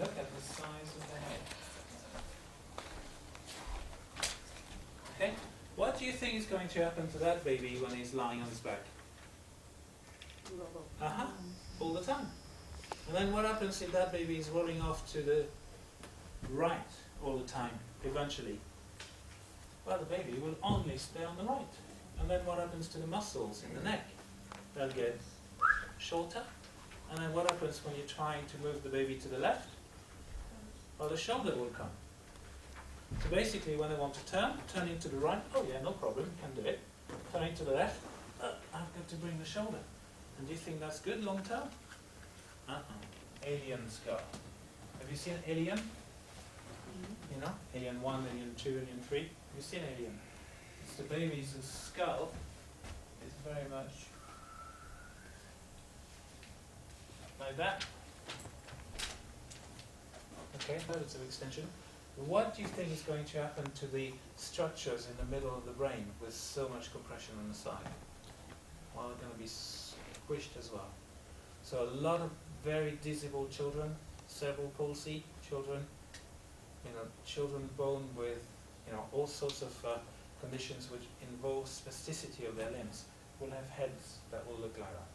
look at the size of the head. Okay? What do you think is going to happen to that baby when he's lying on his back? All the time. And then what happens if that baby is rolling off to the right all the time, eventually? Well, the baby will only stay on the right. And then what happens to the muscles in the neck? They'll get shorter. And then what happens when you're trying to move the baby to the left? Well, the shoulder will come. So basically, when they want to turn into the right, oh yeah, no problem, can do it. Turning to the left, I've got to bring the shoulder. And do you think that's good long term? Alien skull. Have you seen Alien? You know, Alien 1, Alien 2, Alien 3. Have you seen Alien? It's the baby's skull is very much like that. Okay, that's an extension. What do you think is going to happen to the structures in the middle of the brain with so much compression on the side? Well, they're going to be squished as well. So a lot of very disabled children, cerebral palsy children, children born with all sorts of conditions which involve spasticity of their limbs will have heads that will look like that.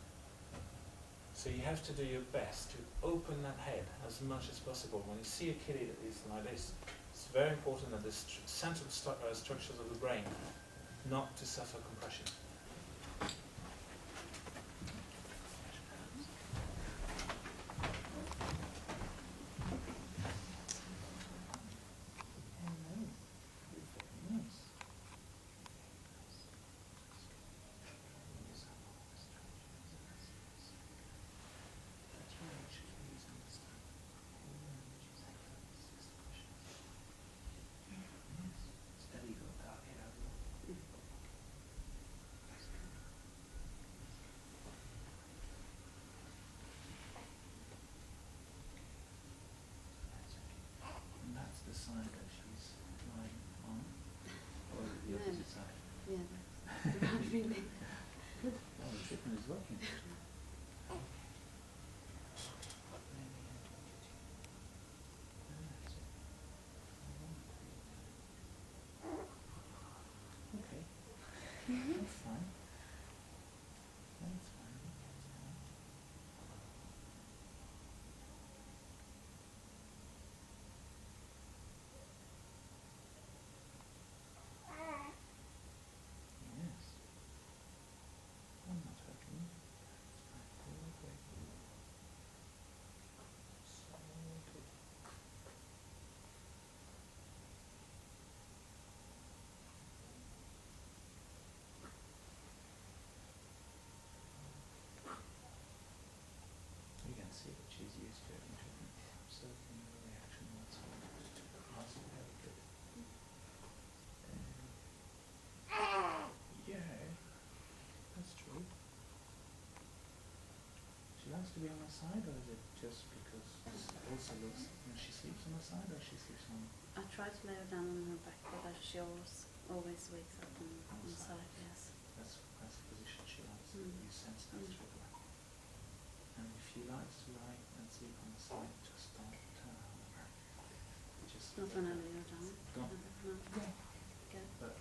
So you have to do your best to open that head as much as possible. When you see a kid that is like this, it's very important that the central structures of the brain not to suffer compression. Side that she's lying on, or the opposite side? Yeah, not really. Oh, the treatment is working. Okay, that's fine. That's fine. Yes. I'm not hurting you. Okay. So good. You can see that she's used to having treatment. Absolutely no reaction whatsoever. That's very good. Yeah, that's true. She likes to be on her side, or is it just because it also looks when she sleeps on her side, or she sleeps on? I try to lay her down on her back, but she always wakes up on the side, yes. That's the position she likes. Mm. You sense that straight away. And if she likes to lie and sleep on the side, just don't turn her on the back. Just Not when I lay her down. Don't. No. Yeah. Good. But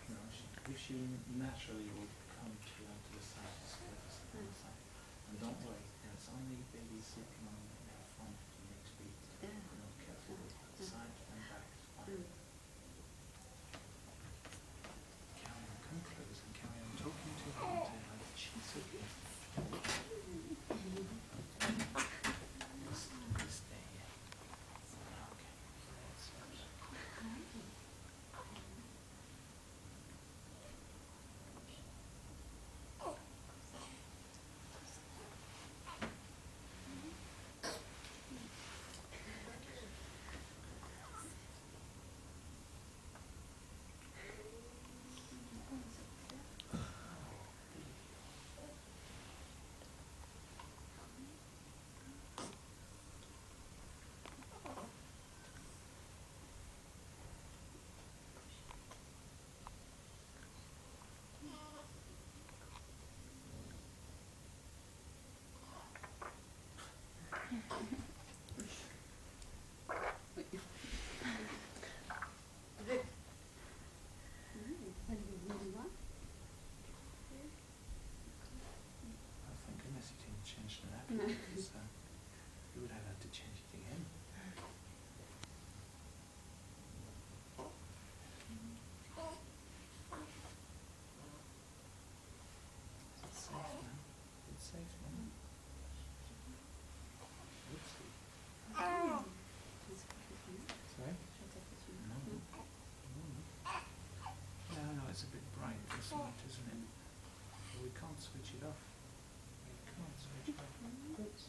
if she naturally will come to the side, just let her sleep on the side. And don't worry, it's only baby sleeping on the front you need to be careful with. Side and back is fine. Carry on, come close and carry on talking to her until she's okay. Just stay here. Okay. So you would have had to change it again. It's safe now. It's safe now. Oopsie. Sorry? No. No, it's a bit bright this light, isn't it? But we can't switch it off. We can't switch it off. Oops.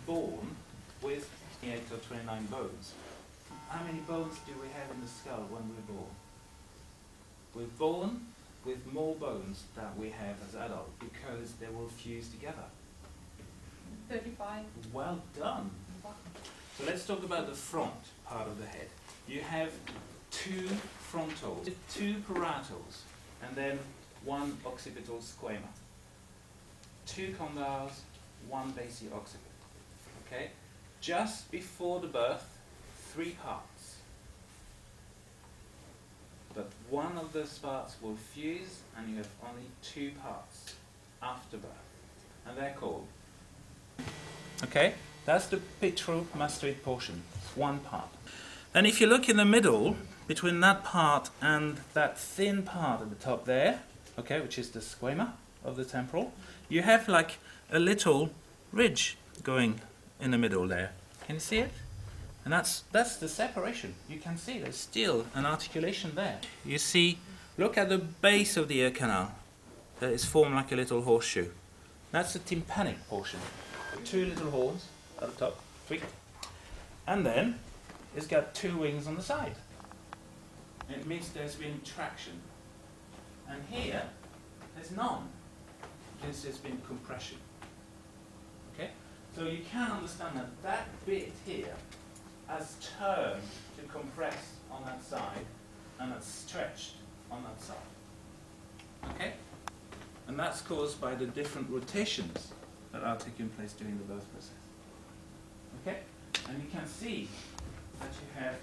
born with 28 or 29 bones. How many bones do we have in the skull when we're born? We're born with more bones than we have as adults because they will fuse together. 35. Well done. So let's talk about the front part of the head. You have two frontals, two parietals, and then one occipital squama. Two condyles, one basic occiput. Okay? Just before the birth, 3 parts. But one of those parts will fuse, and you have only 2 parts after birth. And they're called. Okay? That's the pectoral-mastoid portion. It's one part. And if you look in the middle, between that part and that thin part at the top there, okay, which is the squama of the temporal, you have like a little ridge going in the middle there. Can you see it? And that's the separation. You can see there's still an articulation there. You see, look at the base of the ear canal. That is formed like a little horseshoe. That's the tympanic portion. 2 little horns at the top, tweaked. And then it's got 2 wings on the side. It means there's been traction. And here, there's none, because there's been compression. Okay? So you can understand that that bit here has turned to compress on that side, and it's stretched on that side. Okay? And that's caused by the different rotations that are taking place during the birth process. Okay? And you can see that you have,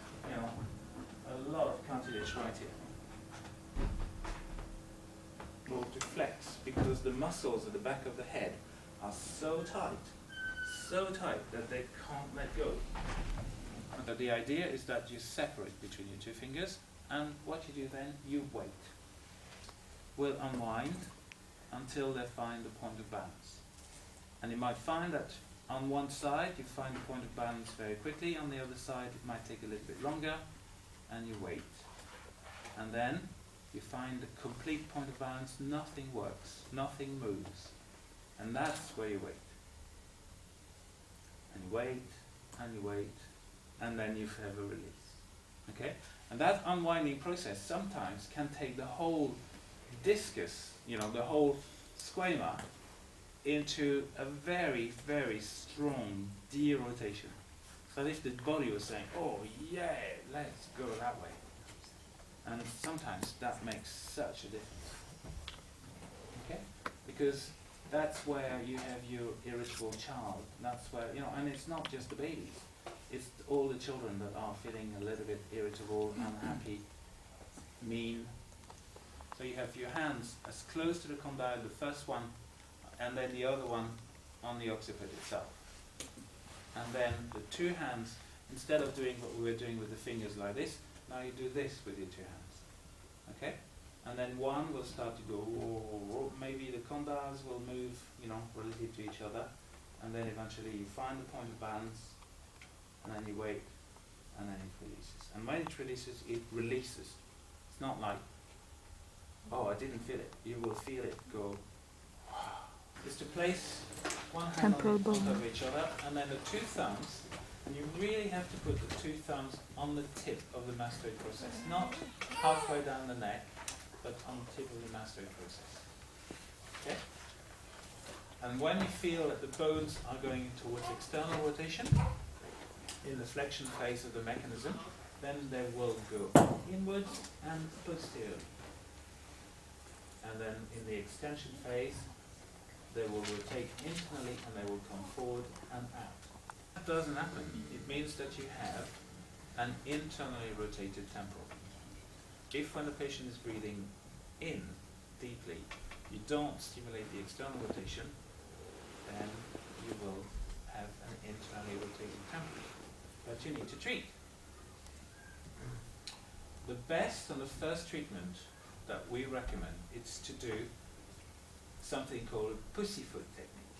a lot of cartilage right here. Will to flex because the muscles at the back of the head are so tight that they can't let go. But the idea is that you separate between your 2 fingers, and what you do then, you wait. Will unwind until they find the point of balance. And you might find that on one side you find the point of balance very quickly, on the other side it might take a little bit longer, and you wait. And then you find the complete point of balance, nothing works, nothing moves. And that's where you wait. And you wait, and you wait, and then you have a release. Okay? And that unwinding process sometimes can take the whole discus, the whole squama, into a very, very strong derotation. So if the body was saying, oh yeah, let's go that way. And sometimes that makes such a difference. Okay? Because that's where you have your irritable child. That's where, and it's not just the babies. It's all the children that are feeling a little bit irritable, unhappy, mean. So you have your hands as close to the condyle, the first one, and then the other one on the occiput itself. And then the 2 hands, instead of doing what we were doing with the fingers like this, now you do this with your 2 hands. Okay? And then one will start to go, maybe the condyles will move, relative to each other, and then eventually you find the point of balance, and then you wait, and then it releases. And when it releases. It's not like, oh, I didn't feel it. You will feel it go. Is to place one hand on top of each other, and then the 2 thumbs, and you really have to put the 2 thumbs on the tip of the mastoid process, not halfway down the neck, but on the tip of the mastoid process. Okay? And when you feel that the bones are going towards external rotation, in the flexion phase of the mechanism, then they will go inwards and posteriorly. And then in the extension phase, they will rotate internally and they will come forward and out. That doesn't happen. It means that you have an internally rotated temporal. If when the patient is breathing in deeply, you don't stimulate the external rotation, then you will have an internally rotated temporal. But you need to treat. The best and the first treatment that we recommend is to do something called pussyfoot technique,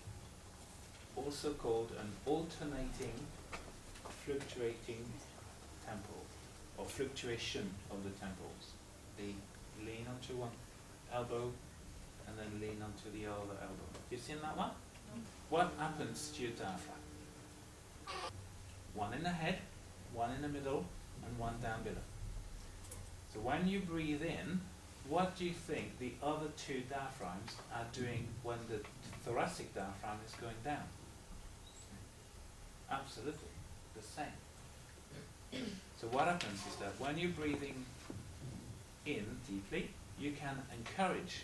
also called an alternating, fluctuating temporal, or fluctuation of the temporals. They lean onto one elbow and then lean onto the other elbow. You've seen that one? No. What happens to your diaphragm? One in the head, one in the middle, and one down below. So when you breathe in, what do you think the other two diaphragms are doing when the thoracic diaphragm is going down? Absolutely the same. So what happens is that when you're breathing in deeply, you can encourage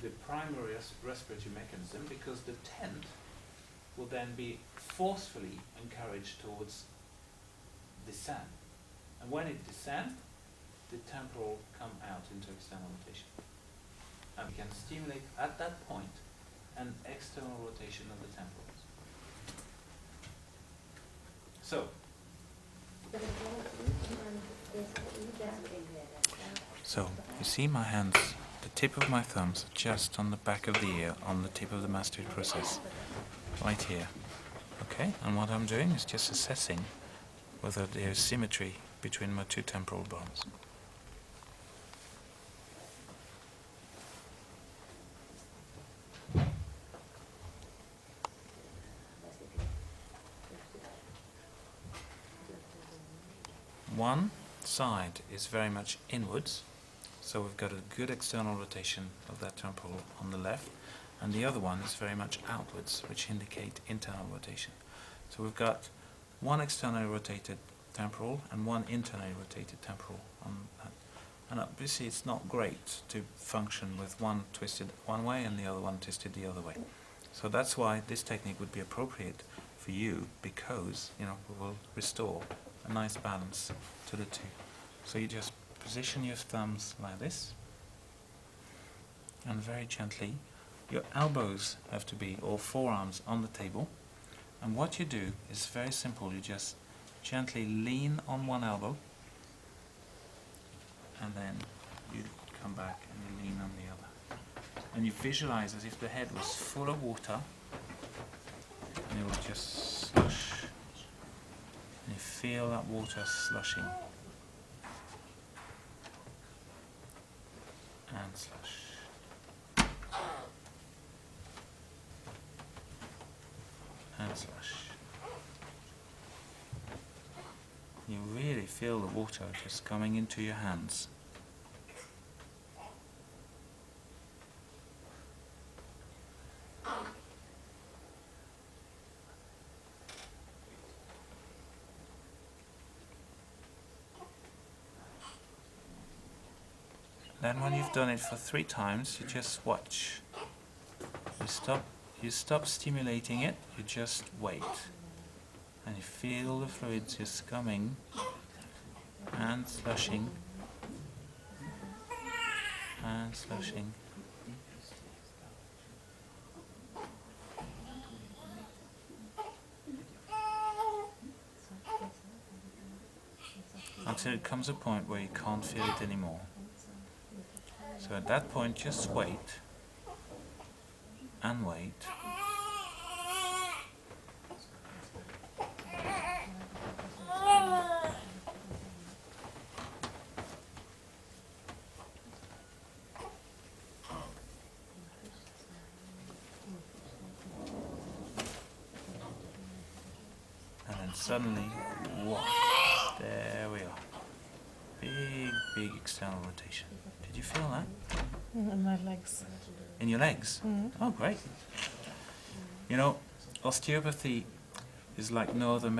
the primary respiratory mechanism, because the tent will then be forcefully encouraged towards descent. And when it descends, the temporal come out into external rotation. And we can stimulate at that point an external rotation of the temporals. So you see my hands, the tip of my thumbs just on the back of the ear, on the tip of the mastoid process, right here. Okay, and what I'm doing is just assessing whether there is symmetry between my two temporal bones. One side is very much inwards, so we've got a good external rotation of that temporal on the left, and the other one is very much outwards, which indicate internal rotation. So we've got one externally rotated temporal and one internally rotated temporal on that. And obviously it's not great to function with one twisted one way and the other one twisted the other way. So that's why this technique would be appropriate for you, because we will restore a nice balance to the two. So you just position your thumbs like this, and very gently your elbows have to be, or forearms, on the table. And what you do is very simple. You just gently lean on one elbow, and then you come back and you lean on the other. And you visualize as if the head was full of water, and it will just slush. And you feel that water slushing. And slush. And slush. You really feel the water just coming into your hands. Then when you've done it for 3 times, you just watch. You stop stimulating it, you just wait. And you feel the fluids just coming and slushing and slushing. Until it comes a point where you can't feel it anymore. So at that point, just wait and wait. And then suddenly, whoa, there we are. Big external rotation. Did you feel that? In my legs. In your legs? Mm. Oh, great. Osteopathy is like no other